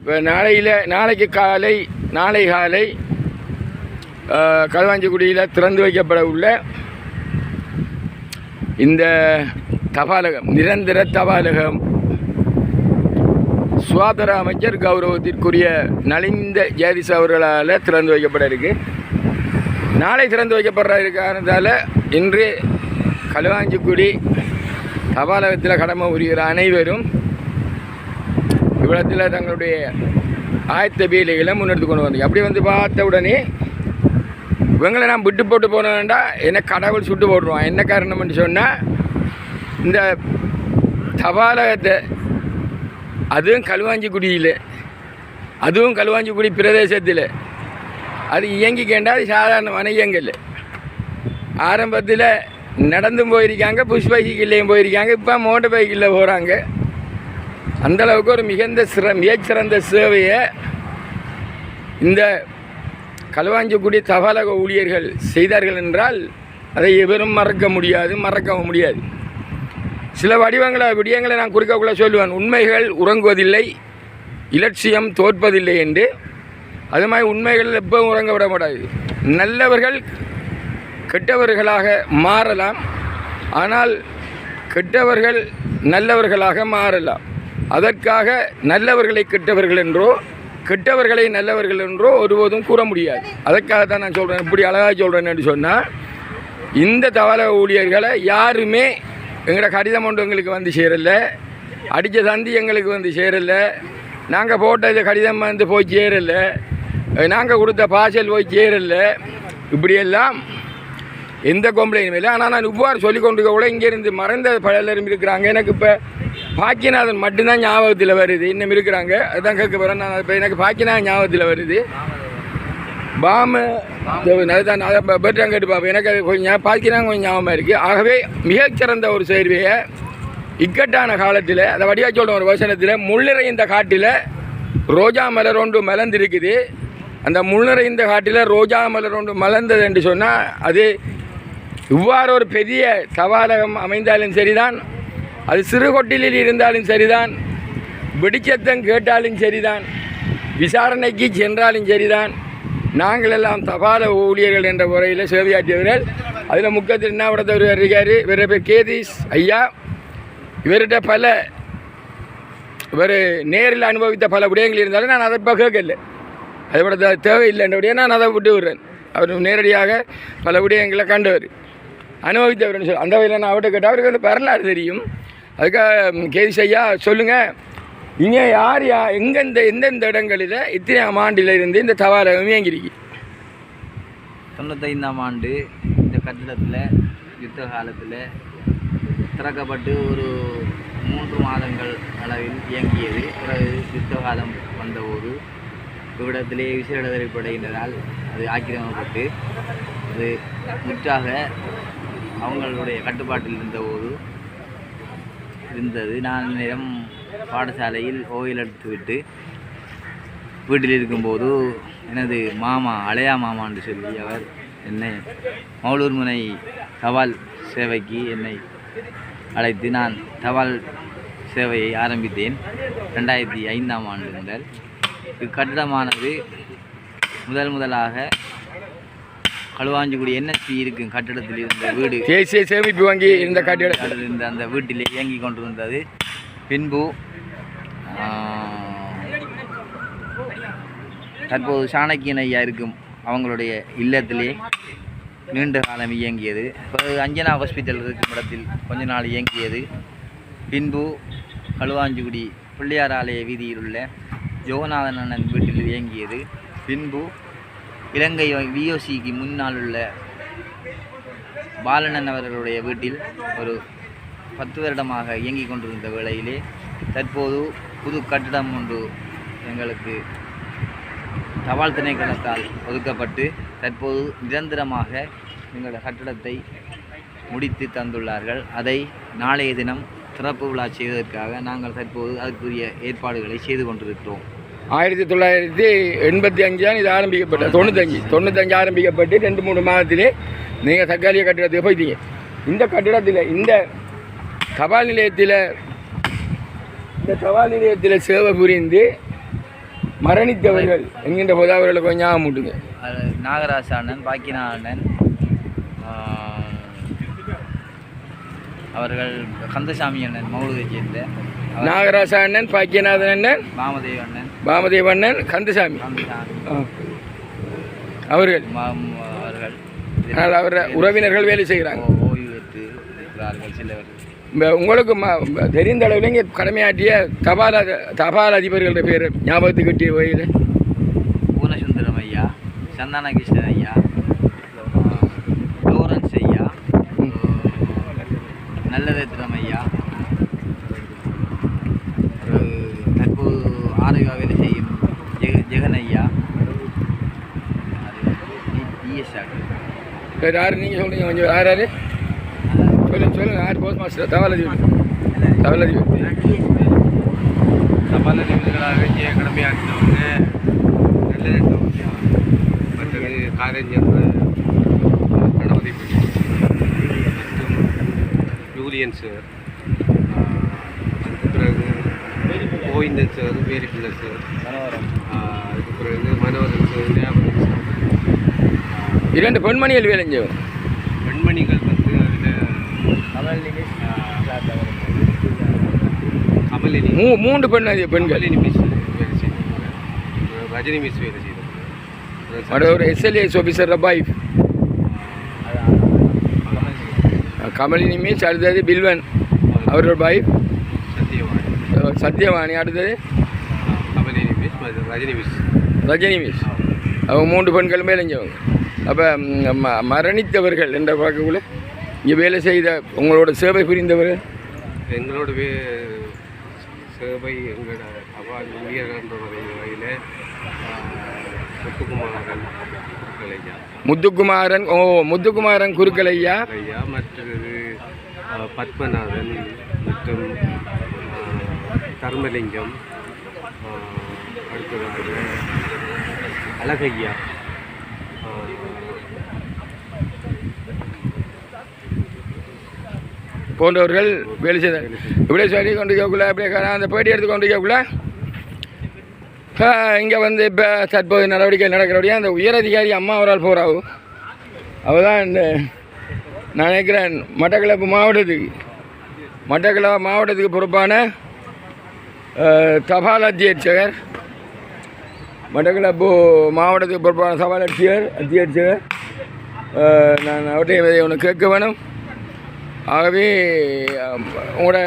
இப்போ நாளைக்கு நாளை காலை களுவாஞ்சிக்குடியில் திறந்து வைக்கப்பட உள்ள இந்த தபாலகம், நிரந்தர தபாலகம் சுகாதார அமைச்சர் கௌரவத்திற்குரிய நலிந்த ஜெயதிஸ் அவர்களால் திறந்து வைக்கப்பட இருக்கு. நாளை திறந்து வைக்கப்படுற காரணத்தால் இன்று களுவாஞ்சிக்குடி தபாலகத்தில் கடமை புரிகிற அனைவரும் இவ்விடத்தில் தங்களுடைய ஆயத்த வேலைகளை முன்னெடுத்து கொண்டு வந்தீங்க. அப்படி வந்து பார்த்த உடனே இவங்களை நான் விட்டு போட்டு போனேன்டா என்ன கடவுள் சுட்டு போட்டுருவான். என்ன காரணம்னு சொன்னால், இந்த தபாலகத்தை அதுவும் களுவாஞ்சிக்குடி பிரதேசத்தில் அது இயங்கிக்கேண்டா. அது சாதாரணமான இயங்கல். ஆரம்பத்தில் நடந்தும் போயிருக்காங்க, புஷ் பைக்கிலையும் போயிருக்காங்க, இப்போ மோட்டர் பைக்கில் போகிறாங்க. அந்தளவுக்கு ஒரு மிகச்சிறந்த சேவையை இந்த களுவாஞ்சிக்குடி தபாலக ஊழியர்கள் செய்தார்கள் என்றால் அதை எவரும் மறக்கவும் முடியாது. சில விடயங்களை நான் குறிக்கக்குள்ள சொல்லுவேன். உண்மைகள் உறங்குவதில்லை, இலட்சியம் தோற்பதில்லை என்று. அது மாதிரி உண்மைகள் எப்பவும் உறங்க விட மாட்டாது. நல்லவர்கள் கெட்டவர்களாக மாறலாம், ஆனால் கெட்டவர்கள் நல்லவர்களாக மாறலாம். அதற்காக நல்லவர்களை கெட்டவர்கள் என்றோ கெட்டவர்களை நல்லவர்கள் என்றோ ஒருபோதும் கூற முடியாது. அதற்காக தான் நான் சொல்கிறேன். இப்படி அழகாக சொல்கிறேன்னு சொன்னால், இந்த தபாலக ஊழியர்களை யாருமே எங்களோட கடிதம் ஒன்று எங்களுக்கு வந்து சேரலை, அடித்த தந்தி எங்களுக்கு வந்து சேரலை, நாங்கள் போட்ட இந்த கடிதம் வந்து போய் சேரலை, நாங்கள் கொடுத்த பார்சல் போய் சேரலை, இப்படியெல்லாம் எந்த கம்ப்ளைண்ட்டும் இல்லை. ஆனால் நான் இவ்வாறு சொல்லி கொண்டு கூட இங்கேருந்து மறைந்த பலரும் இருக்கிறாங்க. எனக்கு இப்போ பாக்கியநாதன் மட்டும்தான் ஞாபகத்தில் வருது. இன்னும் இருக்கிறாங்க, அதுதான் கேட்க போகிறேன். நான் இப்போ எனக்கு பாக்கியநாதன் ஞாபகத்தில் வருது. அதுதான் அதை பெற்றாங்க கேட்டு பார்ப்பேன். எனக்கு அது கொஞ்சம் பாக்கியநாதன் கொஞ்சம் ஞாபகமாக இருக்குது. ஆகவே மிகச்சிறந்த ஒரு சேர்வையை இக்கட்டான காலத்தில், அதை வடிவாக சொல்கிற ஒரு வசனத்தில், முள்ளிறைந்த காட்டில் ரோஜா மலர் ஒன்று மலர்ந்திருக்குது. அந்த முள்ளிறைந்த காட்டில் ரோஜா மலர் ஒன்று மலர்ந்தது என்று சொன்னால், அது இவ்வாறு ஒரு பெரிய தபாலகம் அமைந்தாலும் சரிதான், அது சிறு கொட்டிலில் இருந்தாலும் சரிதான், வெடிச்சத்தம் கேட்டாலும் சரிதான், விசாரணைக்கு சென்றாலும் சரிதான், நாங்கள் எல்லாம் தபால ஊழியர்கள் என்ற முறையில் சேவையாற்றியவர்கள். அதில் முக்கியத்தில் என்ன ஒருத்தர் இருக்கார், இவர பேர் கேதீஸ் ஐயா. இவர்கிட்ட இவர் நேரில் அனுபவித்த பல விடயங்கள் இருந்தாலும் நான் அதை இப்போ கேட்கல, அதை விட தேவையில்லைன்றபடியே நான் அதை விட்டு விடுறேன். அவர் நேரடியாக பல விடயங்களை கண்டவர், அனுபவித்தவர்னு சொல்லி அந்த வகையில் நான் அவர்கிட்ட கேட்டால் அவருக்கு வந்து வரலாறு தெரியும். அதுக்காக கேதீஸ் ஐயா சொல்லுங்கள், இங்கே யார் எந்தெந்த இடங்களில் இத்தனையாம் ஆண்டில் இருந்து இந்த தபாலகம் இயங்கிருக்கு? 95ஆம் ஆண்டு இந்த கட்டிடத்தில் யுத்த காலத்தில் திறக்கப்பட்டு ஒரு 3 மாதங்கள் அளவில் இயங்கியது. பிறகு யுத்த காலம் வந்தபோது இவ்விடத்திலே விசேட திரைப்படையினரால் அது ஆக்கிரமிக்கப்பட்டு அது முற்றாக அவங்களுடைய கட்டுப்பாட்டில் இருந்தது. நான் நேரம் பாடசாலையில் ஓய்வில் எடுத்துவிட்டு வீட்டில் இருக்கும்போது எனது மாமா, அலையா மாமான்னு சொல்லி அவர் என்னை மௌலூர் முனை தபால் சேவைக்கு என்னை அழைத்து நான் தபால் சேவையை ஆரம்பித்தேன். 2005ஆம் ஆண்டு முதல் இக்கட்டிடமானது முதலாக களுவாஞ்சிக்குடி NSP இருக்கும் கட்டிடத்தில் இருந்த வீடு, தேசிய சேமிப்பு வங்கி இந்த கட்டிடத்தில் இருந்த அந்த வீட்டிலே இயங்கி கொண்டிருந்தது. பின்பு தற்போது சாணக்கியன் ஐயா இருக்கும் அவங்களுடைய இல்லத்திலே நீண்ட காலம் இயங்கியது. பிறகு அஞ்சனா ஹாஸ்பிட்டல் இருக்கும் இடத்தில் கொஞ்ச நாள் இயங்கியது. பின்பு களுவாஞ்சிக்குடி பிள்ளையார் ஆலய வீதியில் உள்ள ஜோகநாதன் அண்ணன் வீட்டில் இயங்கியது. பின்பு இலங்கை VOCக்கு முன்னால் உள்ள பாலனன் அவர்களுடைய வீட்டில் ஒரு 10 வருடமாக இயங்கிக் கொண்டிருந்த வேளையிலே தற்போது புது கட்டிடம் ஒன்று எங்களுக்கு தபால் திணைக்களத்தால் ஒதுக்கப்பட்டு தற்போது நிரந்தரமாக எங்களோட கட்டிடத்தை முடித்து தந்துள்ளார்கள். அதை நாளைய தினம் திறப்பு விழா செய்வதற்காக நாங்கள் தற்போது அதுக்குரிய ஏற்பாடுகளை செய்து கொண்டிருக்கிறோம். 1985 இது ஆரம்பிக்கப்பட்டது. 95 ஆரம்பிக்கப்பட்டு 2-3 மாதத்திலே நீங்கள் தற்காலிக கட்டிடத்துக்கு போயிட்டீங்க. இந்த கட்டிடத்தில் இந்த தபால் நிலையத்தில் சேவை புரிந்து மரணித்தவர்கள் என்கின்ற போது அவர்களை கொஞ்சம் ஞாபகம் விட்டுங்க. நாகராச அண்ணன், பாக்கினா அண்ணன், அவர்கள் கந்தசாமி அண்ணன் மௌலுவை சேர்ந்த நாகராச அண்ணன், பாக்கியநாதன் அண்ணன், பாமதேவ அண்ணன், பாமதேவ அண்ணன், கந்தசாமி அவர்கள் அவர்கள் ஆனால் அவர உறவினர்கள் வேலை செய்கிறாங்க. ஓய்வு பெற்று இருக்கிறார்கள் சிலவர். உங்களுக்கு தெரிந்த அளவில் இங்கே கடமையாற்றிய தபால் அதிபர்களோட பேர் ஞாபகத்துக்கு கிட்டிய வகையில் பூர்ணசுந்தரம் ஐயா, சந்தான கிருஷ்ணன் ஐயா, லோரன்ஸ் ஐயா, நல்லரத்னம் ஐயா, தற்போது ஆரோக்கிய வேலை செய்யும் ஜெகன் ஐயா, யார் நீங்கள் சொல்லுங்க கொஞ்சம் யார் யார் சொல்லுங்க யார் போஸ்ட் மாஸ்டர் தபால் அதிபர் தபால் அதிபர்களாக கடமையாற்றினவங்க நல்ல மற்றது காரஞ்சர் கணபதி மற்றும் ஜூலியன் சார், அதுக்கு பிறகு கோவிந்தன் சார், வேரிப்பிள்ளை சார், அதுக்கு பிறகு மனோகரன் சார், ஞாபகம் சார். 2 பெண்மணிகள் வேலைஞ்சவங்க. பெண்மணிகள் வந்து அதில் 3 பெண்கள் கமலினி மிஸ் வேலை செய்தாங்க, ரஜினி மிஸ் வேலை செய்தாங்க, ஒரு SLS officer rabbi, Kamalini miss, அடுத்தது பில்வன் அவரோட பாய் சத்யவாணி, அடுத்தது கமலினி மிஸ், ரஜினி மிஸ். அவங்க 3 பெண்கள் மேலஞ்சவங்க. அப்போ மரணித்தவர்கள் என்ற பார்க்கக்குள்ள இங்கே வேலை செய்த உங்களோட சேவை புரிந்தவர்கள் எங்களோட சேவை எங்களோட தபால் ஊழியர்கள் என்ற வகையில் முத்துக்குமாரன் குருக்கலையா, மற்றது பத்மநாதன் மற்றும் தர்மலிங்கம், அடுத்ததாக அழகையா, போன்றவர்கள் வேலை செய்தார். இப்படியே சொல்லி கொண்டு கேட்கல, அப்படியே அந்த பேட்டி எடுத்து கொண்டு கேட்கல. இங்கே வந்து இப்போ தற்போது நடவடிக்கை நடக்கிறபடியாக அந்த உயரதிகாரி அம்மா அவரால் போகிறாவும் அவள் தான் இந்த நான் நினைக்கிறேன் மட்டக்களப்பு மாவட்டத்துக்கு பொறுப்பான தபால் அத்தியட்சகர், மட்டக்களப்பு மாவட்டத்துக்கு பொறுப்பான தபால் அத்தியட்சகர். நான் அவற்றை ஒன்று கேட்க வேணும். ஆகவே உங்களோட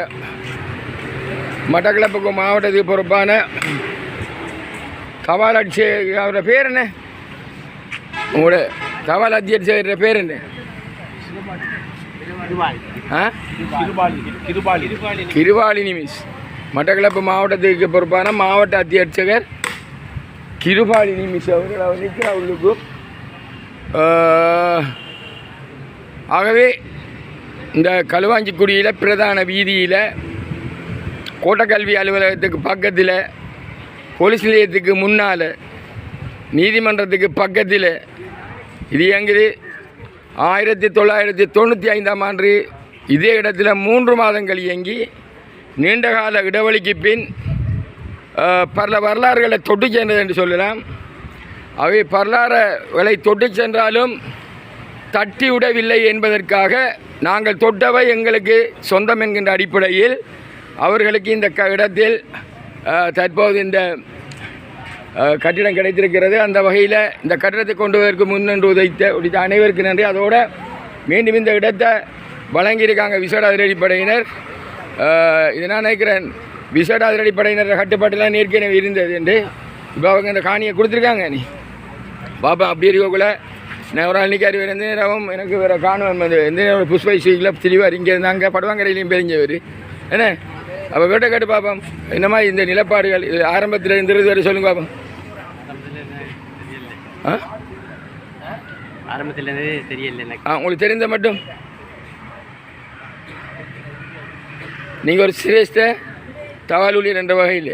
மட்டக்களப்புக்கு மாவட்டத்துக்கு பொறுப்பான தபால் அத்தியட்சகர் அவரோட பேர் என்ன? உங்களோட தபால் அத்தியட்சகர் பேர் என்ன? கிருபாலினி மிஸ். மட்டக்களப்பு மாவட்டத்துக்கு பொறுப்பான மாவட்ட அத்தியட்சகர் கிருபாலினி மிஸ் அவர்கள் அவர் நிற்கிற உள்ளுக்கும். ஆகவே இந்த களுவாஞ்சிக்குடியில் பிரதான வீதியில் கோட்டக்கல்வி அலுவலகத்துக்கு பக்கத்தில், போலீஸ் நிலையத்துக்கு முன்னால், நீதிமன்றத்துக்கு பக்கத்தில் இது இயங்குது. 1995ஆம் ஆண்டு இதே இடத்துல 3 மாதங்கள் இயங்கி நீண்டகால இடைவெளிக்கு பின் பல வரலாறுகளை தொட்டு சென்றது என்று சொல்லலாம். அவை வரலாறுகளை தொட்டு சென்றாலும் தட்டி விடவில்லை என்பதற்காக நாங்கள் தொட்டவை எங்களுக்கு சொந்தம் என்கின்ற அடிப்படையில் அவர்களுக்கு இந்த இடத்தில் தற்போது இந்த கட்டிடம் கிடைத்திருக்கிறது. அந்த வகையில் இந்த கட்டிடத்தை கொண்டு வருவதற்கு முன்னின்று உதைத்த அனைவருக்கு நன்றி. அதோடு மீண்டும் இந்த இடத்தை வழங்கியிருக்காங்க விசேட அதிரடிப்படையினர். இதை நான் நினைக்கிறேன் விசேட அதிரடிப்படையினர் கட்டுப்பாட்டெல்லாம் ஏற்கனவே இருந்தது என்று இப்போ அவங்க இந்த காணியை கொடுத்துருக்காங்க. நீ பாப்பா அப்படி இருக்கக்குள்ள நான் ஒரு அன்றைக்காரி வேறு எந்த நேரமும் எனக்கு வேறு காணும் எந்த நேரம் புஷ்பை ஸ்வீக்கில் தெளிவார் இங்கே இருந்தாங்க படுவாங்கரையிலையும் பெரிஞ்சவர் என்ன. அப்போ கேட்ட கேட்டு பார்ப்போம் என்னமா இந்த நிலப்பாடுகள் இது ஆரம்பத்தில் இருந்தது வரை சொல்லுங்க பார்ப்போம். ஆரம்பத்திலேருந்து தெரியல உங்களுக்கு தெரிந்த மட்டும் நீங்கள் ஒரு சிரேஷ்ட தபால் ஊழியர் என்ற வகையில்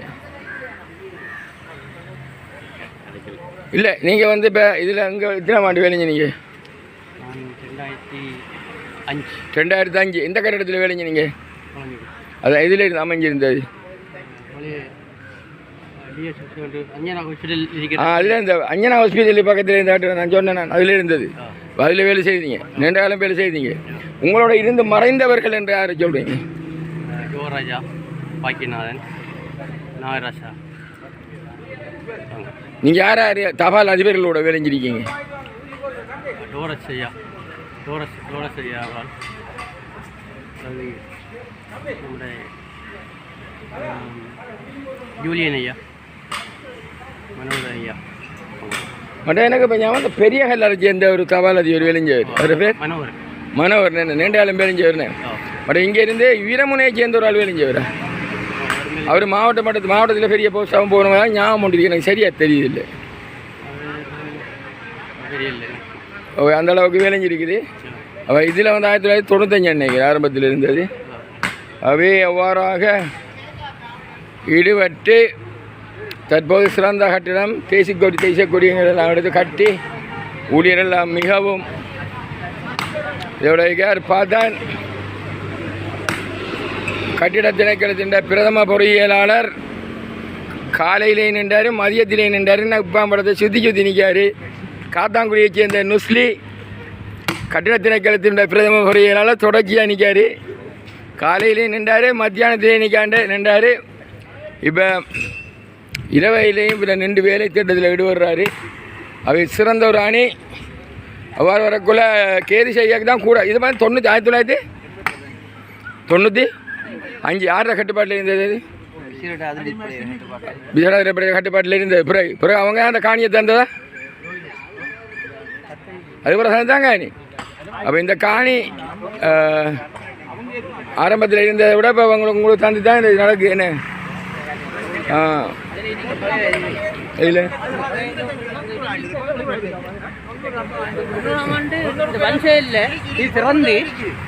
இல்லை. நீங்கள் வந்து இப்போ இதில் அங்கே எத்தனை ஆண்டு வேலைங்க? நீங்கள் 2005 எந்த கட்டிடத்தில் வேலைங்க நீங்கள்? அதான் இதில் இருந்து அமைஞ்சிருந்தது அதில் இந்த அஞ்சனா ஹாஸ்பிட்டல் பக்கத்தில் இருந்தாட்டு நான் சொன்னேன், அதில் இருந்தது. அதில் வேலை செய்தீங்க, நீண்ட காலம் வேலை செய்தீங்க. உங்களோட இருந்து மறைந்தவர்கள் என்று யாரை சொல்கிறீங்க? யுவராஜா, பாக்கியநாதன், நாகராஜா. நீங்கள் யார் யார் தபால் அதிபர்களோட வேலைஞ்சிருக்கீங்க? டோரஸ் ஐயாவால் அது நம்முடைய ஜூலியன் ஐயா, மனோகர் ஐயா. மட்டும் எனக்கு இப்போ ஞாபகம் அந்த பெரிய கல்லாரை சேர்ந்த ஒரு தபால் அதிபர் வேலைஞ்சவர், அவர் பேர் மனோகர். நீண்ட காலம் வேலைஞ்சவர்னே. பட் இங்கே இருந்து வீரமுனையை சேர்ந்த ஒரு ஆள் வேலைஞ்சவர். அவர் மாவட்டத்தில் பெரிய போஸ்டாகவும் போனவங்க ஞாபகம் பண்ணிருக்கு, எனக்கு சரியாக தெரியுதில்லை. அந்த அளவுக்கு விளைஞ்சிருக்குது. அவள் இதில் வந்து 1995 அன்னைக்கு ஆரம்பத்தில் இருந்தது. அவை எவ்வாறாக ஈடுபட்டு தற்போது சிறந்த கட்டிடம் தேசியக்கொடிகள் எல்லாம் எடுத்து கட்டி ஊழியரெல்லாம் மிகவும் இதோட பார்த்தான். கட்டிட திணைக்களத்தின் பிரதம பொறியியலாளர் காலையிலே நின்றார், மதியத்திலே நின்றார். உப்பாம்படத்தை சுற்றி நிற்கார். காத்தாங்குடியை சேர்ந்த நுஸ்லி கட்டிட திணைக்களத்தின் பிரதம பொறியியலாளர் தொடர்ச்சியாக நிற்கார். காலையிலே நின்றார், மத்தியானத்திலே நின்றார். இப்போ இரவையிலேயும் இப்போ நின்று வேலை திட்டத்தில் ஈடுபடுறாரு. அவர் சிறந்த ஒரு அணி. அவ்வாறு வரக்குள்ள கேதி செய்யாக்கு தான் கூட. இது மாதிரி 1995 யாரோட கட்டுப்பாட்டில் இருந்தது? விஜயராஜ கட்டுப்பாட்டில் இருந்தது. பிறகு அவங்க அந்த காணியை தந்ததா? அது பிறகு தாங்க அணி. அப்போ இந்த காணி ஆரம்பத்தில் இருந்ததை விட இப்போ உங்களுக்கு தந்து தான் இது நடக்கு என்ன? இல்லை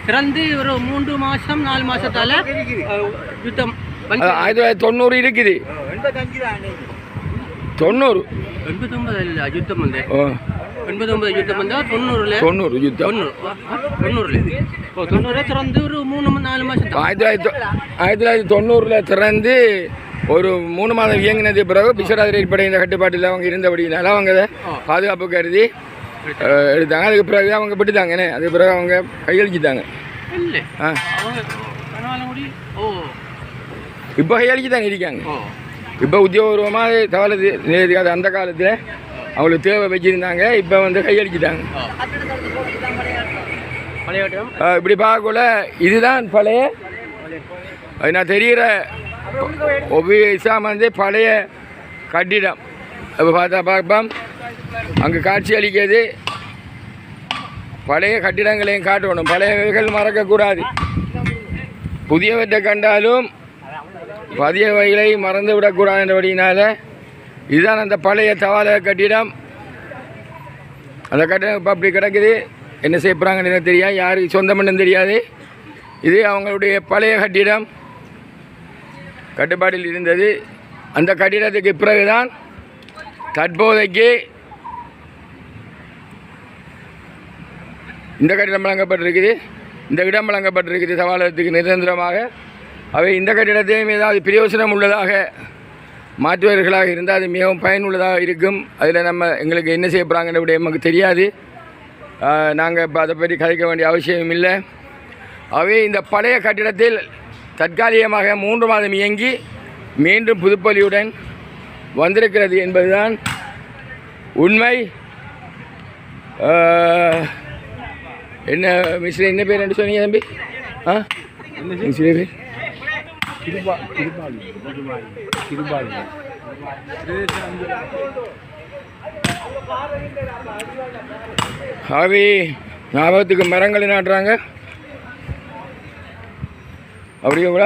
திறந்து ஒரு 3 மாதம் 4 மாதத்தால் யுத்தம் 1990 இருக்குது. 90 89 இல்லை யுத்தம் வந்து 89 யுத்தம் வந்தால் 90 யுத்தம் 90 திறந்து ஒரு 3-4 மாதம் 1990 திறந்து ஒரு 3 மாதம் இயங்கினது. பிறகு பிசராதிரி படை இந்த கட்டுப்பாட்டில் அவங்க இருந்தபடினால அவங்க அதை பாதுகாப்பு கருதி எடுத்தாங்க. அதுக்கு பிறகு அவங்க விட்டுட்டாங்க. அதுக்கு பிறகு அவங்க கையளிச்சுட்டாங்க. இப்போ கையளிச்சு தான் இருக்காங்க. இப்போ உத்தியோகபூர்வமாக தவறு அது அந்த காலத்தில் அவங்களுக்கு தேவை வச்சுருந்தாங்க. இப்போ வந்து கையளிச்சுட்டாங்க. இப்படி பார்க்கக்குள்ள இதுதான் பழைய அது நான் தெரிகிற வந்து பழைய கட்டிடம். அப்போ பார்ப்போம் அங்கே காட்சி அளிக்கிறது. பழைய கட்டிடங்களையும் காட்டணும். பழையவைகள் மறக்கக்கூடாது. புதியவற்றை கண்டாலும் பதியவைகளை மறந்து விடக்கூடாது என்றபடினால இதுதான் அந்த பழைய தவால கட்டிடம். அந்த கட்டிடம் இப்போ அப்படி கிடக்குது. என்ன செய்ய போகிறாங்கன்னு எனக்கு தெரியாது, யாருக்கு சொந்தம்னு தெரியாது. இது அவங்களுடைய பழைய கட்டிடம் கட்டுப்பாட்டில் இருந்தது. அந்த கட்டிடத்துக்கு பிறகுதான் தற்போதைக்கு இந்த கட்டிடம் வழங்கப்பட்டிருக்குது. இந்த இடம் வழங்கப்பட்டிருக்குது சவாலத்துக்கு நிரந்தரமாக. அவை இந்த கட்டிடத்தையும் ஏதாவது பிரயோசனம் உள்ளதாக மாற்றுவர்களாக இருந்தால் அது மிகவும் பயனுள்ளதாக இருக்கும். அதில் எங்களுக்கு என்ன செய்ய போகிறாங்கன்னு நமக்கு தெரியாது. நாங்கள் இப்போ அதை பற்றி கதைக்க வேண்டிய அவசியம் இல்லை. அவை இந்த பழைய கட்டிடத்தில் தற்காலிகமாக 3 மாதம் இயங்கி மீண்டும் புதுப்பொலியுடன் வந்திருக்கிறது என்பதுதான் உண்மை. என்ன மிஸ்டர் என்ன பேர் என்று சொன்னீங்க தம்பி? மிஸ்டர் பேர் ஆவி ஞாபகத்துக்கு மரங்களை நாட்டுறாங்க. அப்படி கூட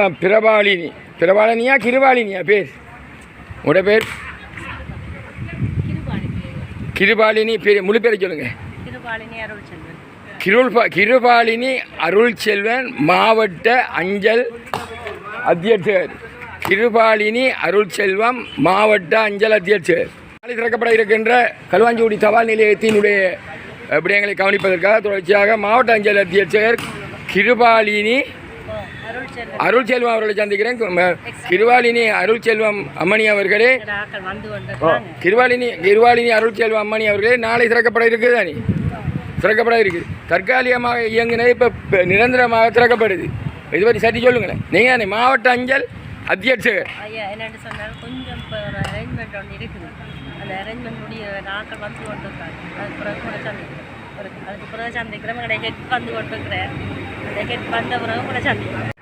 பிரபாலினியா கிருபாலினியா பேர்? உங்களோட பேர் கிருபாலினி. பேர் முழு பேரை சொல்லுங்கள். கிருபாலினி அருள் செல்வன், மாவட்ட அஞ்சல் அத்தியட்சகர். கிருபாலினி அருள் செல்வம், மாவட்ட அஞ்சல் அத்தியட்சகர். நாளை திறக்கப்பட இருக்கின்ற களுவாஞ்சிக்குடி தபால் நிலையத்தினுடைய விடயங்களை கவனிப்பதற்காக தொடர்ச்சியாக மாவட்ட அஞ்சல் அத்தியட்சகர் கிருபாலினி அருள் செல்வம் அவர்களை சந்திக்கிறேன். கிருவாலினி அருள் செல்வம் அம்மணி அவர்களே, கிருவாலினி அருள் செல்வம் அம்மணி அவர்களே, நாளை திறக்கப்பட இருக்குது தானே? திறக்கப்பட இருக்குது. தற்காலிகமாக இயங்குனது இப்போ நிரந்தரமாக திறக்கப்படுது. இது பற்றி சரி சொல்லுங்களேன். நீங்கள் மாவட்ட அஞ்சல் அத்தியட்சகர். ஐயா என்னென்னு சொன்னால் கொஞ்சம் இப்போ ஒரு அரேஞ்ச்மெண்ட் ஒன்று இருக்குது. அந்த அரேஞ்ச்மெண்ட்டுடைய நாட்கள் வந்து கொண்டிருக்காங்க. அதுக்கு பிறகு கூட சந்திக்கிறேன். அதுக்கு பிறகு சந்திக்கிறேன். எங்களுடைய ஹெட் வந்து கொண்டிருக்கிறேன். அந்த ஹெட் வந்த பிறகு கூட சந்திக்கிறேன்.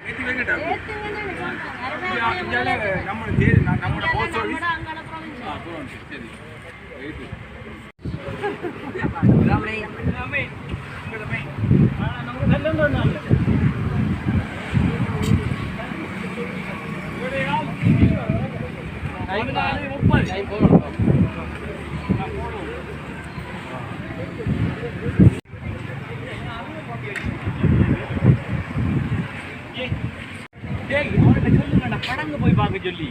படங்கு போய் பார்க்க சொல்லி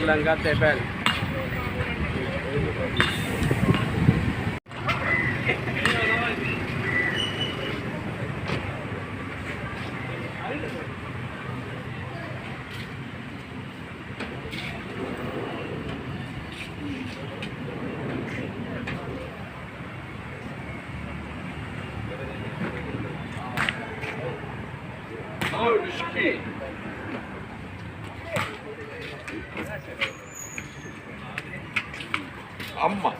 Belangkat tepel. அம்மா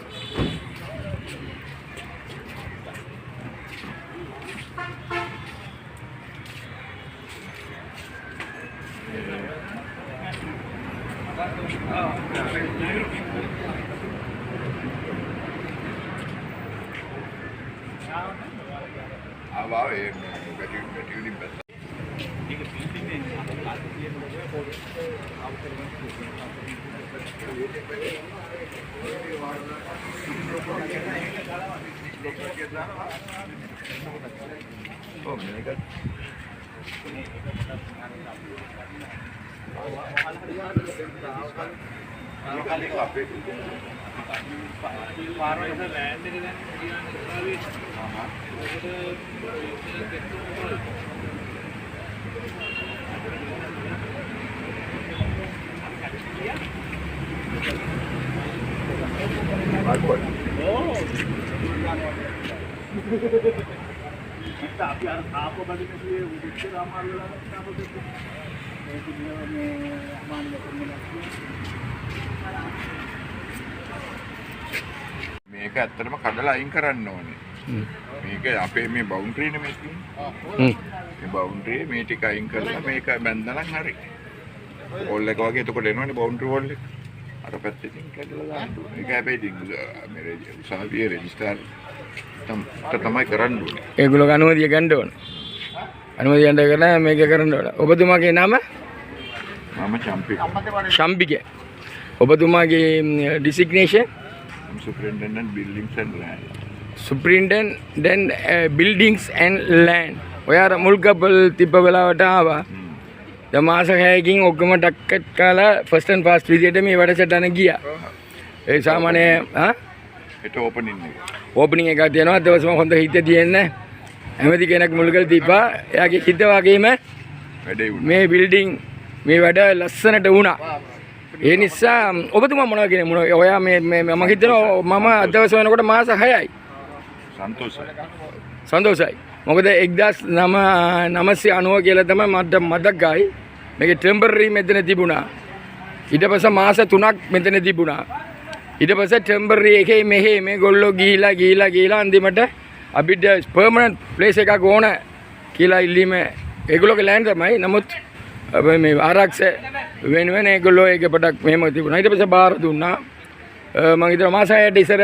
அவாவே வெட்டி பெஸ்ட் Oh, mereka. අපි අර ආපෝ බඩිනේ උදිච්ච රාමාල් වල තාපොත් මේක දිනවනේ අමාන්‍ය මේක ඇත්තටම කඩලා අයින් කරන්න ඕනේ. මේක අපේ මේ බවුන්ඩරි නෙමෙයි තියෙන්නේ. මේ බවුන්ඩරි මේ ටික අයින් කරලා මේක බැඳලා හරි. වෝල් එක වගේ එතකොට එනවනේ බවුන්ඩරි වෝල් එක. අර පැත්තකින් කඩලා දාන්න ඕනේ. ඒක හැබැයි මේ උසාවියේ රෙජිස්ටර් තමයි කරන්න ඕනේ. ඒගොල්ලෝ අනුමැතිය ගන්න ඕනේ. අනුමැතිය ගන්න කරලා මේක කරන්න ඕනේ. ඔබතුමාගේ නම? මම චම්පික. ශම්පික. ඔබතුමාගේ ඩිසිග්නේෂන්? Superintendent Buildings and Land. Superintendent Buildings and Land. ඔයාර මුල් කපල් තිබ්බ වෙලාවට ආවා. දැන් මාස 6කින් ඔක්කොම ඩක්කට් කාලා ෆස්ට් ඇන්ඩ් ෆාස්ට් විදියට මේ වැඩසටහන ගියා. ඒ සාමාන්‍ය ඒක ඕපනින් එක. ඕපනින් එකක් තියෙනවා. දවසම හොඳ හිත තියෙන ඇමති කෙනෙක් මුල් කරලා තිබ්බා. එයාගේ හිත වගේම වැඩේ වුණා. මේ බිල්ඩින් මේ වැඩ ලස්සනට වුණා. ඒ නිසා ඔබතුමා මොනවද කියන්නේ? මොන ඔයා මේ මම හිතනවා මම අදවස වෙනකොට මාස 6යි. සන්තෝෂයි. මොකද 1990 කියලා තමයි මට මතකයි. මේකේ ටෙම්පරරි මෙතන තිබුණා. ඊට පස්සේ මාස 3ක් මෙතන තිබුණා. ඊට පස්සේ ටෙම්පරරි එකේ මෙහෙ මේගොල්ලෝ ගිහිලා අන්තිමට අපිට පර්මනන්ට් ප්ලේස් එකක් ඕන කියලා ඉල්ලීම ඒගොල්ලෝගේ ලෑන්ඩ් තමයි. නමුත් මේ ආරක්ෂක වෙනුවෙන් ඒගොල්ලෝ ඒක පොඩක් මෙහෙම තිබුණා. ඊට පස්සේ බාර දුන්නා. මම හිතනවා මාස 6ට ඉස්සර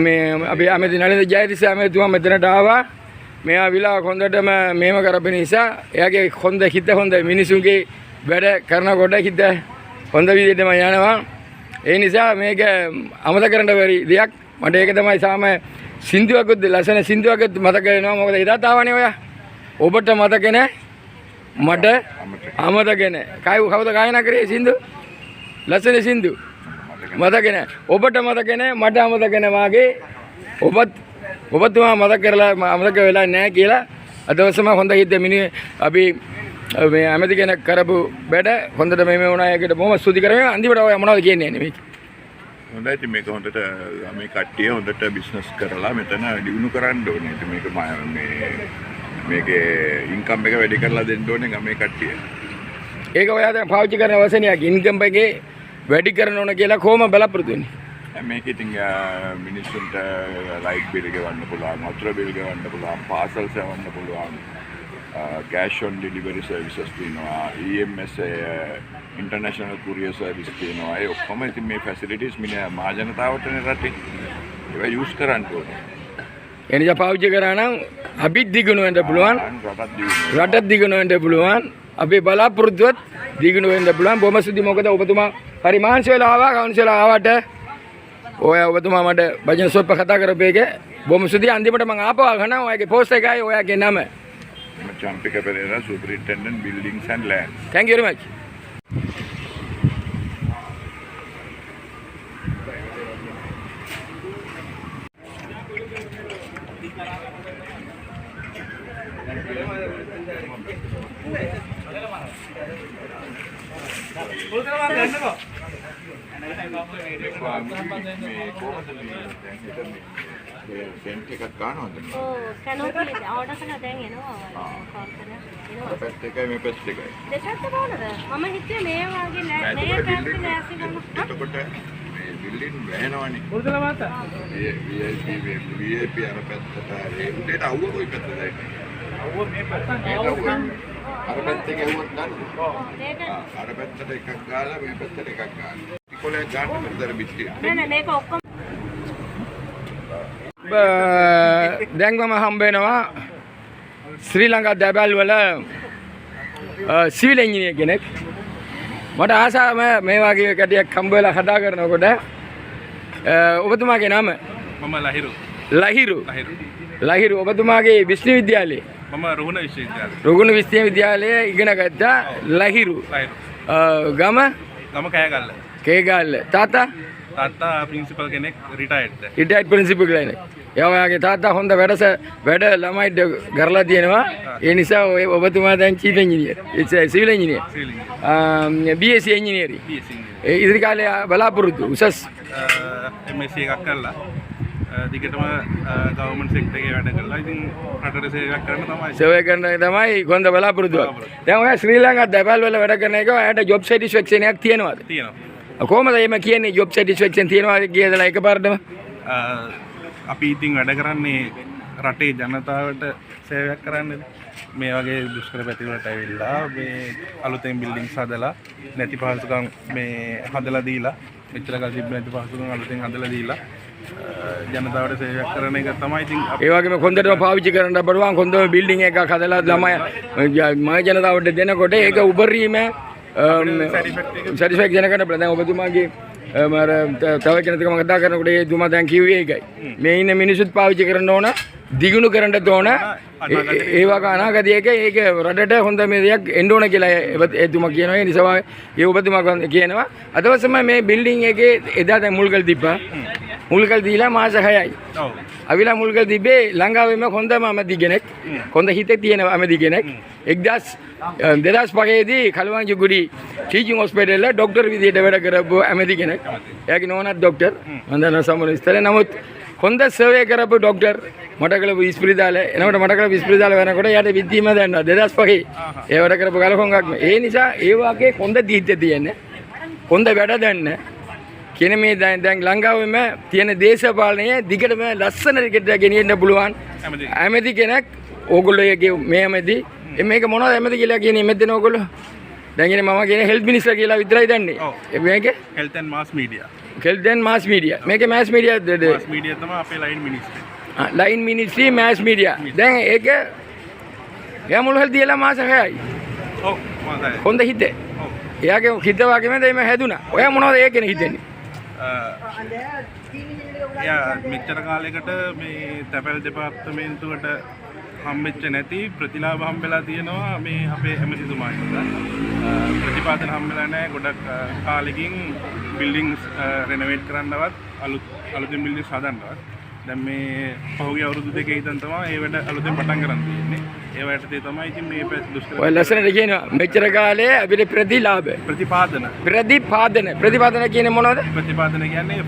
මේ අපි ඇමති නලින්ද ජයතිස්ස ඇමතිතුමා මෙතනට ආවා. මෙයා විලා හොඳටම මෙහෙම කරපු නිසා එයාගේ හොඳ හිත හොඳ මිනිසුන්ගේ වැඩ කරනකොට හිත හොඳ විදිහටම යනවා. ඒ නිසා මේක අමතක කරන්න බැරි දෙයක්. මට ඒක තමයි සාම සින්දුවකුත් ලස්සන සින්දුවකුත් මතක වෙනවා. මොකද එදාත් ආවනේ ඔයා. ඔබට මතක නැහැ. මට අමතක නැහැ. කවුද ගායනා කරේ සින්දු? ලස්සන සින්දු. මතක නැහැ. ඔබට මතක නැහැ මට අමතක නැහැ වාගේ ඔබතුමා මතක වෙලා නැහැ කියලා අදවසම හොඳ හිත මිනිහ අපි මේ ඇමති කෙනෙක් කරපු වැඩ හොඳට මේ වුණා ඒකට බොහොම ස්තුති කරනවා. අන්තිමට ඔය මොනවද කියන්නේ මේක? හොඳයි ඉතින් මේක හොඳට මේ කට්ටිය හොඳට බිස්නස් කරලා මෙතන දිනු කරන්න ඕනේ. ඉතින් මේක මේකේ ඉන්කම් එක වැඩි කරලා දෙන්න ඕනේ ගමේ කට්ටිය. ඒක ඔයා දැන් පාවිච්චි කරන වසනියක් ඉන්කම් එකේ වැඩි කරන ඕන කියලා කොහොම බලාපොරොත්තු වෙන්නේ? මේක ඉතින් මිනිස්සුන්ට ලයිට් බිල් ගෙවන්න පුළුවන්, වතුර බිල් ගෙවන්න පුළුවන්, පාසල්ස් යවන්න පුළුවන්, cash on delivery services තියෙනවා, EMS international courier service තියෙනවා. ඒ ඔක්කොම ඉතින් මේ facilities මහා ජනතාවට රටේ ඒවා යූස් කරන්න ඕනේ. එනිසා පාවිච්චි කරා නම් අපිත් දිගුණ වෙන්න පුළුවන්, රටත් දිගුණ වෙන්න පුළුවන්, අපේ බලාපොරොත්තුවත් දිගුණ වෙන්න පුළුවන්. බොහොම ස්තුතියි. මොකද ඔබතුමා හරි මාංශ වෙලා ආවා, කවුන්ස් වෙලා ආවට ඔබතුමා මට වචන සොප්ප කතා කරපු එක බොහොම ස්තුතියි. අන්තිමට මම ආපහු අහනවා ඔයාගේ පෝස්ට් එකයි ඔයාගේ නම. Champika Pereira, Superintendent Buildings and Land. Thank you very much. Scent එකක් ගන්නවද? ඔව් කනෝපි ඕඩර් කරලා දැන් එනවා කෝල් කරලා එනවා. පැත්ත එකයි මේ පැත්ත එකයි. දෙකක්ද කොහොමද? මම හිතුවේ මේ වගේ නෑ මේ පැත්තේ නෑසි ගන්න. එතකොට මේ බිල්ඩින් වැහෙනවනේ. පුරුදුලා මාතා. VIP අර පැත්තට ඒ උඩට අවුව කොයි පැත්තද? අවුව මේ පැත්තට. අර පැත්තේ ගැහුවත් ගන්නද? ඔව් මේක අර පැත්තට එකක් ගාලා මේ පැත්තට එකක් ගාලා. ටිකොලේ ගන්න විතර පිටිය. නෑ මේක ඔක්කොම දැන් මම හම්බ වෙනවා ශ්‍රී ලංකා දැබල් වල සිවිල් ඉංජිනේර කෙනෙක්. මට ආසාව මේ වගේ කටියක් හම්බ වෙලා කතා කරනකොට ඔබතුමාගේ නම? මම ලහිරු. ඔබතුමාගේ විශ්වවිද්‍යාලයේ? මම රුගුණ විශ්වවිද්‍යාලයේ ඉගෙන ගත්තා. ලහිරු. ගම කෑගල්ල. කේගල්ල. තාත්තා ප්‍රින්සිපල් කෙනෙක් රිටයර්ඩ්. රිටයර්ඩ් ප්‍රින්සිපල් කෙනෙක්. එයාගේ තාත්තා හොඳ වැඩ ළමයිට කරලා තියෙනවා. ඒ නිසා ඔබතුමා දැන් chief engineer, civil engineer, BSc engineering. ඉදිරි කාලේ බලාපොරොත්තු උසස් MSc එකක් කරලා දිගටම ගවර්න්මන්ට් සෙක්ටර් එකේ වැඩ කරලා ඉතින් රටට සේවයක් කරන්න තමයි. සේවය කරන තමයි කොන්ද බලාපොරොත්තුව. දැන් ඔයා ශ්‍රී ලංකා දැබල් වල වැඩ කරන එක ඔයාට ජොබ් සැටිස්ෆැක්ෂන් එකක් තියෙනවද? තියෙනවා. කොහොමද එහෙම කියන්නේ ජොබ් සැටිස්ෆැක්ෂන් තියෙනවා කියලා එකපාරටම? අපි ඉතින් වැඩ කරන්නේ රටේ ජනතාවට සේවයක් කරන්නේ. මේ වගේ දුෂ්කර පැතිවලට ඇවිල්ලා මේ අලුතෙන් බිල්ඩින්ග්ස් හදලා නැති පහසුකම් මේ හදලා දීලා මෙච්චර කල් තිබ්බ නැති පහසුකම් අලුතෙන් හදලා දීලා ජනතාවට සේවයක් කරන එක තමයි ඉතින් ඒ වගේම කොන්දටම පාවිච්චි කරන්න බඩුවන් කොන්දම බිල්ඩින් එකක් හදලා ළමයි මහ ජනතාවට දෙනකොට ඒක උබරීම සැටිස්ෆැක්ෂන් එකකට දැන් ඔබතුමාගේ මර තව කෙනෙක් මම කතා කරනකොට ඒ තුමා දැන් කිව්වේ ඒකයි. මේ ඉන්න මිනිස්සුත් පාවිච්චි කරන්න ඕන, දිගුණු කරන්න ඕන. ඒ වගේ අනාගතයක ඒක රටට හොඳ මේ දෙයක් එන්න ඕන කියලා ඒ තුමා කියනවා. ඒ නිසා ඒ ඔබතුමා කියනවා අදවසම මේ බිල්ඩින් එකේ එදා දැන් මුල්කල් දීපා. මුල්කල් දීලා මාස 6යි. ඔව්. අවිලා මුල්කල් දීබේ ලංකාවේම හොඳම ඇමති කෙනෙක්. හොඳ හිතේ තියෙන ඇමති කෙනෙක්. 2005 දී කලවංජිගුඩි ටීචින් හොස්පිටල් එකේ ડોක්ටර් විදියට වැඩ කරපු ඇමති කෙනෙක්. එයාගේ නෝනාත් ડોක්ටර්. මන්දන සම්මන ඉස්තර නමුත් හොඳ සර්වේ කරපු ડોක්ටර් මඩකල විශ්වවිද්‍යාලය එනකොට මඩකල විශ්වවිද්‍යාලය වෙනකොට යාට විද්‍යාව දන්නවා 2005 ඒ වැඩ කරපු කලකොංගක්ම. ඒ නිසා ඒ වාගේ හොඳ දීහිත තියෙන්නේ. හොඳ වැඩ දන්න කියන මේ දැන් ලංකාවෙම තියෙන දේශපාලනයේ දිගටම ලස්සන දිගට ගෙනියන්න පුළුවන් ඇමති කෙනෙක් ඕගොල්ලෝගේ මේ ඇමති මේක මොනවද ඇමති කියලා කියන්නේ මෙතන ඕගොල්ලෝ දැන් ඉන්නේ මම කියන්නේ හෙල්ත් මිනිස්ටර් කියලා විතරයි දන්නේ. මේක health and mass media. Health and mass media. මේකේ මාස් මීඩියා මාස් මීඩියා තමයි අපේ line ministry. Line ministry mass media. දැන් ඒක එයා මුළු හෙල් දීලා මාස 6යි. ඔව් මාසයි. හොඳ හිතේ. ඔව්. එයාගේ හිත වගේම දෙයිම හැදුනා. ඔයා මොනවද ඒකනේ හිතන්නේ? මෙච්චර කාලයකට මේ තැපැල් දෙපාර්තමේන්තුවට හම්බෙච්ච නැති ප්‍රතිලාභ හම්බෙලා තියෙනවා මේ අපේ ඇමතිතුමා හින්දා. ප්‍රතිපාදන හම්බෙලා නැහැ. ගොඩක් කාලෙකින් බිල්ඩින්ග්ස් රෙනොවේට් කරන්නවත් අලුතින් බිල්ඩින්ග්ස් හදන්නවත්. දැන් මේ පහුගිය අවුරුදු දෙකේ ඉඳන් තමයි ඒ වැඩ අලුතෙන් පටන් ගන්න තියෙන්නේ. ඒ වටේ තමයි ඉතින් මේ දුෂ්කර ඔය ලස්සනට කියනවා මෙච්චර කාලේ අපිට ප්‍රතිලාභ ප්‍රතිපාදන කියන්නේ මොනවද? ප්‍රතිපාදන කියන්නේ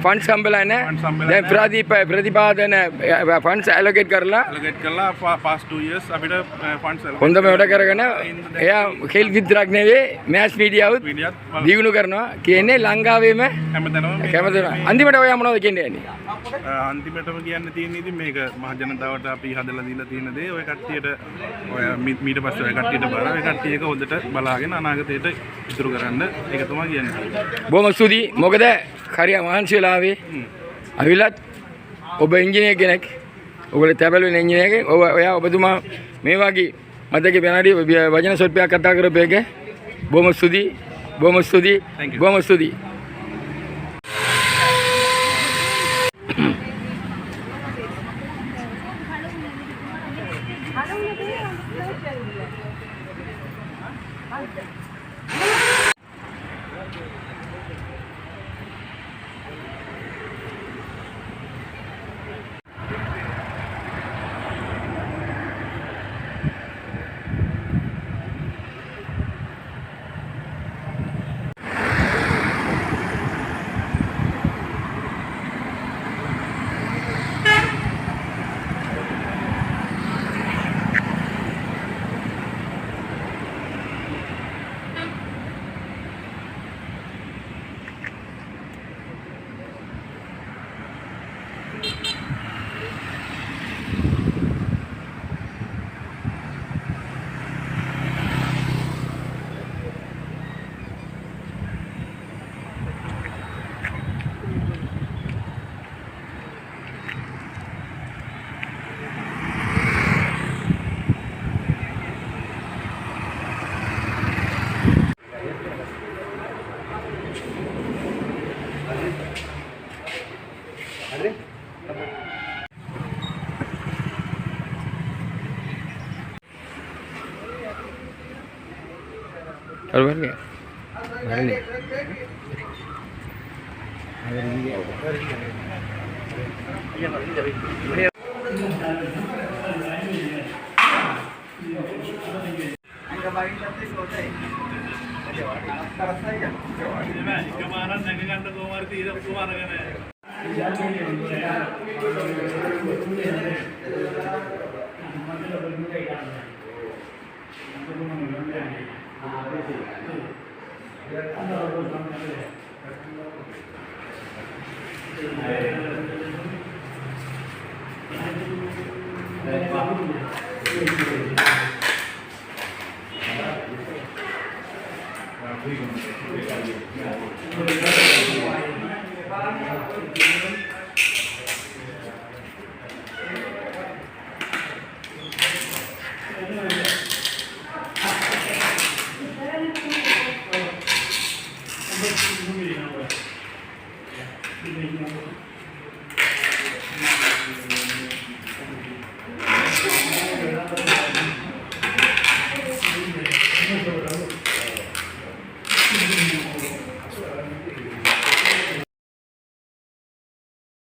ෆන්ඩ්ස් හම්බෙලා නැහැ. දැන් ප්‍රතිපාදන ෆන්ඩ්ස් ඇලොකේට් කරලා past 2 years අපිට ෆන්ඩ්ස් හොඳම වැඩ කරගෙන එයා කෙල් විතරක් නෙවෙයි මෑස් මීඩියාවත් දියුණු කරනවා කියන්නේ ලංකාවේම හැමතැනම අන්තිමට ඔයා මොනවද කියන්නේ යන්නේ? අන්තිමටම කියන්න තියෙන්නේ ඉතින් මේක මහ ජනතාවට අපි හදලා දීලා තියෙන දේ ඔය කට්ටියට ඔය මීට පස්සේ ඔය කට්ටියට බල ඔය කට්ටිය එක හොඳට බලාගෙන අනාගතයට ඉතුරු කරන්න ඒක තමයි කියන්නේ. බොහොම ස්තුතියි. මොකද හරිය මහන්සි වෙලා ආවේ. අවිලත් ඔබ ඉංජිනේර කෙනෙක්. ඔයගොල්ලෝ තැබැල් වෙන ඉංජිනේර කෙනෙක්. ඔයා ඔබතුමා මේ වගේ මතකේ වෙනාදී වචන සොල්පයක් කතා කරපු එක බොහොම ස්තුතියි. බොහොම ස්තුතියි. और भर गया भर लिया Thank you.